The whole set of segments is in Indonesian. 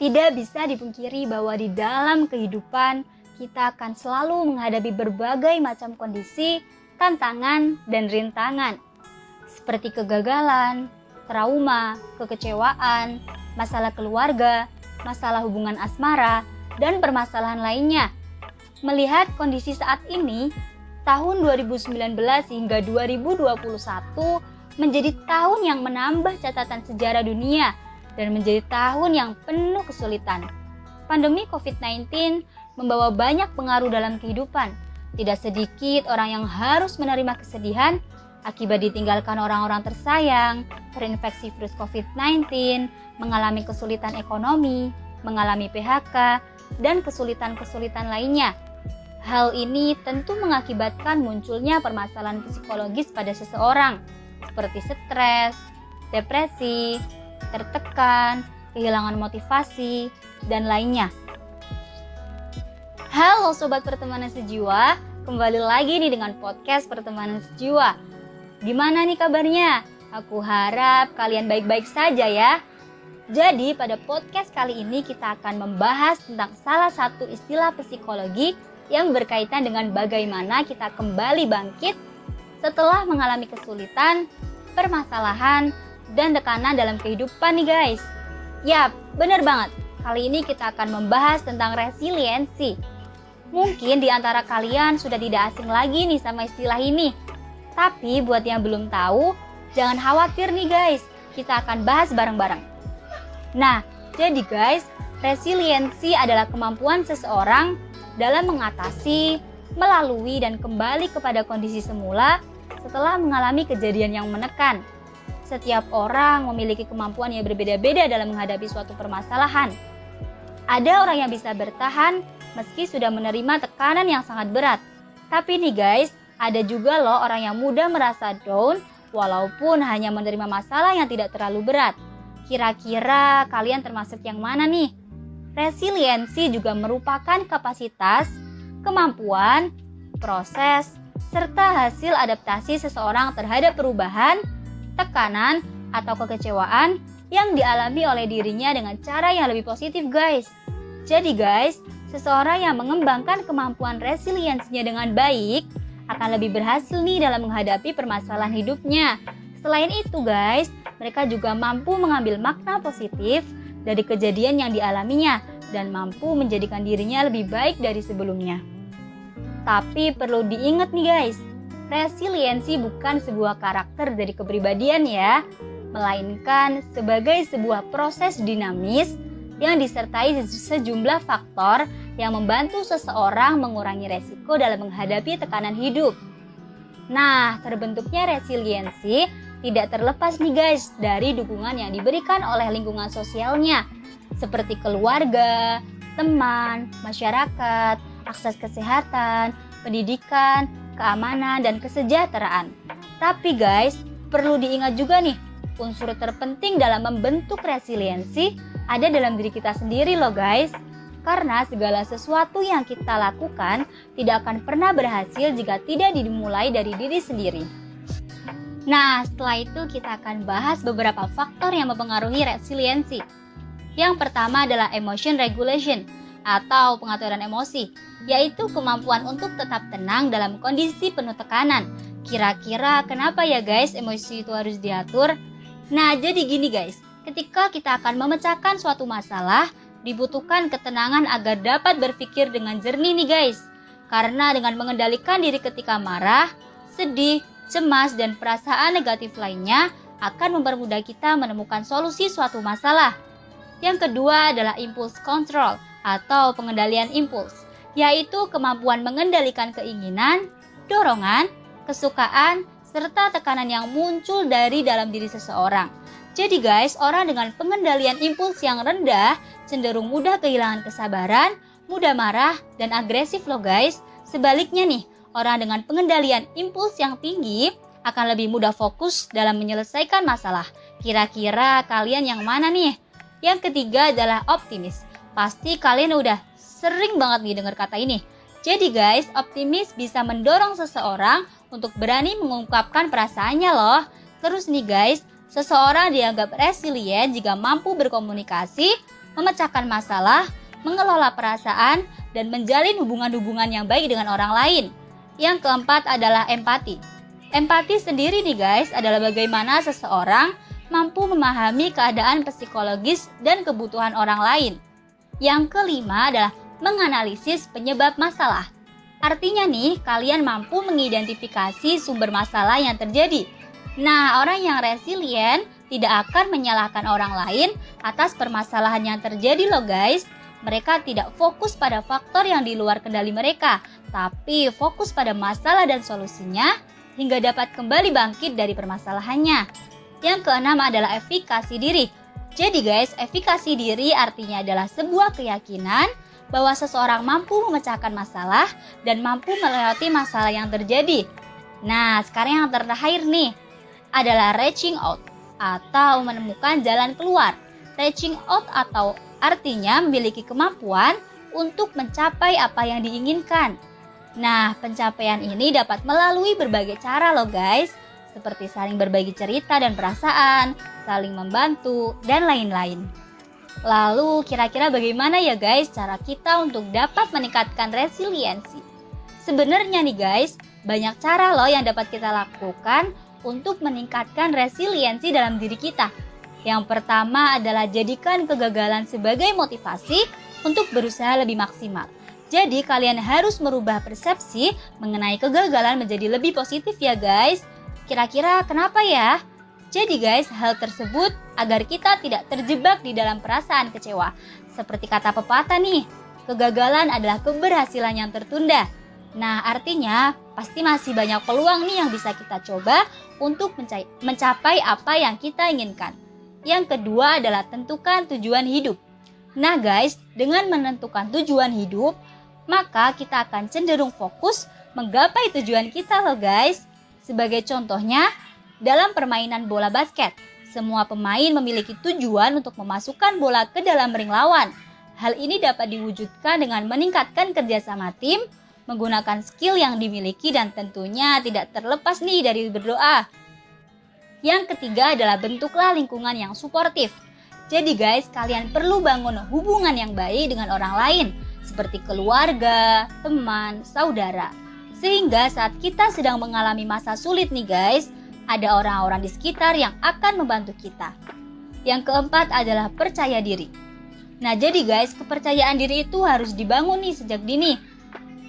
Tidak bisa dipungkiri bahwa di dalam kehidupan kita akan selalu menghadapi berbagai macam kondisi, tantangan, dan rintangan. Seperti kegagalan, trauma, kekecewaan, masalah keluarga, masalah hubungan asmara, dan permasalahan lainnya. Melihat kondisi saat ini, tahun 2019 hingga 2021 menjadi tahun yang menambah catatan sejarah dunia dan menjadi tahun yang penuh kesulitan. Pandemi COVID-19 membawa banyak pengaruh dalam kehidupan. Tidak sedikit orang yang harus menerima kesedihan akibat ditinggalkan orang-orang tersayang, terinfeksi virus COVID-19, mengalami kesulitan ekonomi, mengalami PHK, dan kesulitan-kesulitan lainnya. Hal ini tentu mengakibatkan munculnya permasalahan psikologis pada seseorang, seperti stres, depresi, tertekan, kehilangan motivasi, dan lainnya. Halo Sobat Pertemanan Sejiwa, kembali lagi nih dengan podcast Pertemanan Sejiwa. Gimana nih kabarnya? Aku harap kalian baik-baik saja ya. Jadi pada podcast kali ini kita akan membahas tentang salah satu istilah psikologi yang berkaitan dengan bagaimana kita kembali bangkit setelah mengalami kesulitan, permasalahan, dan tekanan dalam kehidupan nih guys. Yap, bener banget. Kali ini kita akan membahas tentang resiliensi. Mungkin di antara kalian sudah tidak asing lagi nih sama istilah ini. Tapi buat yang belum tahu, jangan khawatir nih guys. Kita akan bahas bareng-bareng. Nah, jadi guys, resiliensi adalah kemampuan seseorang dalam mengatasi, melalui, dan kembali kepada kondisi semula setelah mengalami kejadian yang menekan. Setiap orang memiliki kemampuan yang berbeda-beda dalam menghadapi suatu permasalahan. Ada orang yang bisa bertahan meski sudah menerima tekanan yang sangat berat. Tapi nih guys, ada juga loh orang yang mudah merasa down walaupun hanya menerima masalah yang tidak terlalu berat. Kira-kira kalian termasuk yang mana nih? Resiliensi juga merupakan kapasitas, kemampuan, proses, serta hasil adaptasi seseorang terhadap perubahan, tekanan, atau kekecewaan yang dialami oleh dirinya dengan cara yang lebih positif guys. Jadi guys, seseorang yang mengembangkan kemampuan resiliensinya dengan baik akan lebih berhasil nih dalam menghadapi permasalahan hidupnya. Selain itu guys, mereka juga mampu mengambil makna positif dari kejadian yang dialaminya dan mampu menjadikan dirinya lebih baik dari sebelumnya. Tapi perlu diingat nih guys, resiliensi bukan sebuah karakter dari kepribadian ya, melainkan sebagai sebuah proses dinamis yang disertai sejumlah faktor yang membantu seseorang mengurangi resiko dalam menghadapi tekanan hidup. Nah, terbentuknya resiliensi tidak terlepas nih guys dari dukungan yang diberikan oleh lingkungan sosialnya, seperti keluarga, teman, masyarakat, akses kesehatan, pendidikan, keamanan, dan kesejahteraan. Tapi guys, perlu diingat juga nih, unsur terpenting dalam membentuk resiliensi ada dalam diri kita sendiri loh guys. Karena segala sesuatu yang kita lakukan tidak akan pernah berhasil jika tidak dimulai dari diri sendiri. Nah, setelah itu kita akan bahas beberapa faktor yang mempengaruhi resiliensi. Yang pertama adalah emotion regulation atau pengaturan emosi, yaitu kemampuan untuk tetap tenang dalam kondisi penuh tekanan. Kira-kira kenapa ya guys emosi itu harus diatur? Nah, jadi gini guys, ketika kita akan memecahkan suatu masalah, dibutuhkan ketenangan agar dapat berpikir dengan jernih nih guys. Karena dengan mengendalikan diri ketika marah, sedih, cemas, dan perasaan negatif lainnya akan mempermudah kita menemukan solusi suatu masalah. Yang kedua adalah impulse control atau pengendalian impuls, yaitu kemampuan mengendalikan keinginan, dorongan, kesukaan, serta tekanan yang muncul dari dalam diri seseorang. Jadi guys, orang dengan pengendalian impuls yang rendah cenderung mudah kehilangan kesabaran, mudah marah, dan agresif loh guys. Sebaliknya nih, orang dengan pengendalian impuls yang tinggi akan lebih mudah fokus dalam menyelesaikan masalah. Kira-kira kalian yang mana nih? Yang ketiga adalah optimis. Pasti kalian udah sering banget nih dengar kata ini. Jadi guys, optimis bisa mendorong seseorang untuk berani mengungkapkan perasaannya loh. Terus nih guys, seseorang dianggap resilient jika mampu berkomunikasi, memecahkan masalah, mengelola perasaan, dan menjalin hubungan-hubungan yang baik dengan orang lain. Yang keempat adalah empati. Empati sendiri nih guys adalah bagaimana seseorang mampu memahami keadaan psikologis dan kebutuhan orang lain. Yang kelima adalah menganalisis penyebab masalah. Artinya nih, kalian mampu mengidentifikasi sumber masalah yang terjadi. Nah, orang yang resilient tidak akan menyalahkan orang lain atas permasalahan yang terjadi loh guys. Mereka tidak fokus pada faktor yang di luar kendali mereka, tapi fokus pada masalah dan solusinya hingga dapat kembali bangkit dari permasalahannya. Yang keenam adalah efikasi diri. Jadi guys, efikasi diri artinya adalah sebuah keyakinan bahwa seseorang mampu memecahkan masalah dan mampu melewati masalah yang terjadi. Nah, sekarang yang terakhir nih adalah reaching out atau menemukan jalan keluar. Reaching out atau artinya memiliki kemampuan untuk mencapai apa yang diinginkan. Nah, pencapaian ini dapat melalui berbagai cara loh guys, seperti saling berbagi cerita dan perasaan, saling membantu, dan lain-lain. Lalu kira-kira bagaimana ya guys cara kita untuk dapat meningkatkan resiliensi? Sebenarnya nih guys, banyak cara loh yang dapat kita lakukan untuk meningkatkan resiliensi dalam diri kita. Yang pertama adalah jadikan kegagalan sebagai motivasi untuk berusaha lebih maksimal. Jadi kalian harus merubah persepsi mengenai kegagalan menjadi lebih positif ya guys. Kira-kira kenapa ya? Jadi guys, hal tersebut agar kita tidak terjebak di dalam perasaan kecewa. Seperti kata pepatah nih, kegagalan adalah keberhasilan yang tertunda. Nah, artinya pasti masih banyak peluang nih yang bisa kita coba untuk mencapai apa yang kita inginkan. Yang kedua adalah tentukan tujuan hidup. Nah guys, dengan menentukan tujuan hidup, maka kita akan cenderung fokus menggapai tujuan kita loh guys. Sebagai contohnya, dalam permainan bola basket, semua pemain memiliki tujuan untuk memasukkan bola ke dalam ring lawan. Hal ini dapat diwujudkan dengan meningkatkan kerjasama tim, menggunakan skill yang dimiliki dan tentunya tidak terlepas nih dari berdoa. Yang ketiga adalah bentuklah lingkungan yang suportif. Jadi guys, kalian perlu bangun hubungan yang baik dengan orang lain, seperti keluarga, teman, saudara. Sehingga saat kita sedang mengalami masa sulit nih guys, ada orang-orang di sekitar yang akan membantu kita. Yang keempat adalah percaya diri. Nah jadi guys, kepercayaan diri itu harus dibangun nih sejak dini.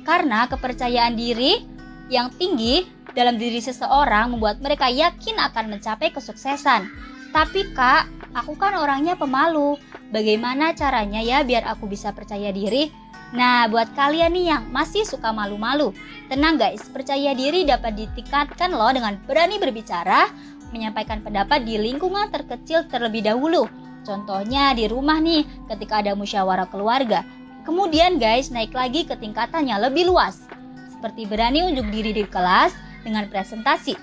Karena kepercayaan diri yang tinggi dalam diri seseorang membuat mereka yakin akan mencapai kesuksesan. Tapi kak, aku kan orangnya pemalu. Bagaimana caranya ya biar aku bisa percaya diri? Nah, buat kalian nih yang masih suka malu-malu, tenang guys, percaya diri dapat ditingkatkan loh dengan berani berbicara, menyampaikan pendapat di lingkungan terkecil terlebih dahulu. Contohnya di rumah nih, ketika ada musyawarah keluarga. Kemudian guys, naik lagi ke tingkatan yang lebih luas, seperti berani unjuk diri di kelas dengan presentasi.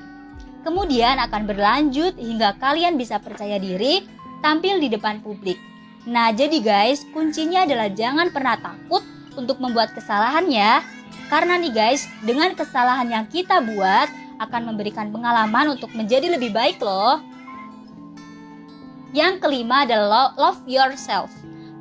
Kemudian akan berlanjut hingga kalian bisa percaya diri tampil di depan publik. Nah jadi guys, kuncinya adalah jangan pernah takut untuk membuat kesalahan ya. Karena nih guys, dengan kesalahan yang kita buat akan memberikan pengalaman untuk menjadi lebih baik loh. Yang kelima adalah love yourself.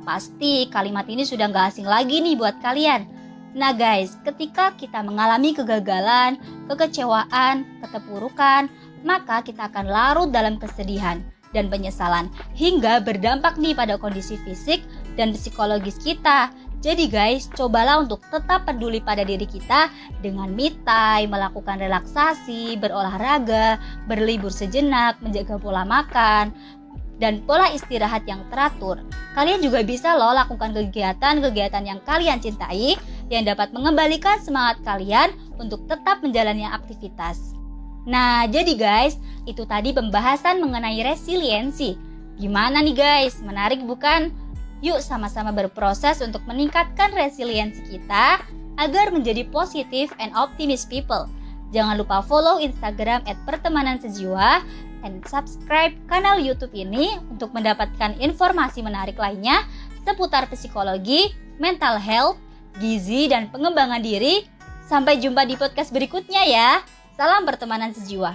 Pasti kalimat ini sudah gak asing lagi nih buat kalian. Nah guys, ketika kita mengalami kegagalan, kekecewaan, keterpurukan, maka kita akan larut dalam kesedihan dan penyesalan hingga berdampak nih pada kondisi fisik dan psikologis kita. Jadi guys, cobalah untuk tetap peduli pada diri kita dengan me time, melakukan relaksasi, berolahraga, berlibur sejenak, menjaga pola makan, dan pola istirahat yang teratur. Kalian juga bisa loh lakukan kegiatan-kegiatan yang kalian cintai yang dapat mengembalikan semangat kalian untuk tetap menjalani aktivitas. Nah, jadi guys, itu tadi pembahasan mengenai resiliensi. Gimana nih guys? Menarik bukan? Yuk sama-sama berproses untuk meningkatkan resiliensi kita agar menjadi positive and optimist people. Jangan lupa follow Instagram @pertemanansejiwa and subscribe kanal YouTube ini untuk mendapatkan informasi menarik lainnya seputar psikologi, mental health, gizi, dan pengembangan diri. Sampai jumpa di podcast berikutnya ya. Salam pertemanan sejiwa.